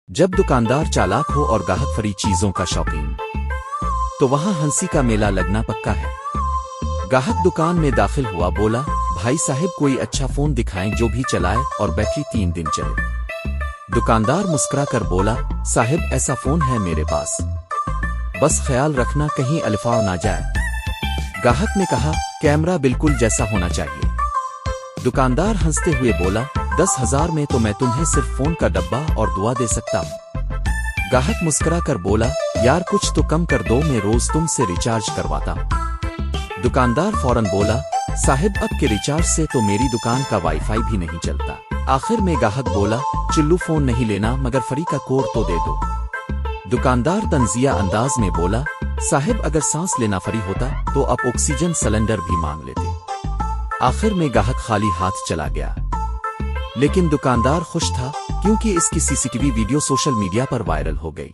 جب دکاندار چالاک ہو اور گاہک فری چیزوں کا شوقین تو وہاں ہنسی کا میلہ لگنا پکا ہے۔ گاہک دکان میں داخل ہوا، بولا بھائی صاحب کوئی اچھا فون دکھائیں جو بھی چلائے اور بیٹری 3 دن چلے۔ دکاندار مسکرا کر بولا صاحب ایسا فون ہے میرے پاس، بس خیال رکھنا کہیں الفاظ نہ جائے۔ گاہک نے کہا کیمرہ بالکل جیسا ہونا چاہیے۔ دکاندار ہنستے ہوئے بولا 10,000 میں تو میں تمہیں صرف فون کا ڈبہ اور دعا دے سکتا ہوں۔ گاہک مسکرا کر بولا یار کچھ تو کم کر دو، میں روز تم سے ریچارج کرواتا ہوں۔ دکاندار فوراً بولا صاحب اب کے ریچارج سے تو میری دکان کا وائی فائی بھی نہیں چلتا۔ آخر میں گاہک بولا چلو فون نہیں لینا مگر فری کا کوڈ تو دے دو۔ دکاندار طنزیہ انداز میں بولا صاحب اگر سانس لینا فری ہوتا تو اب آکسیجن سلنڈر بھی مانگ لیتے۔ آخر میں گاہک خالی ہاتھ چلا گیا، لیکن دکاندار خوش تھا کیونکہ اس کی C C T V video social media پر وائرل ہو گئی۔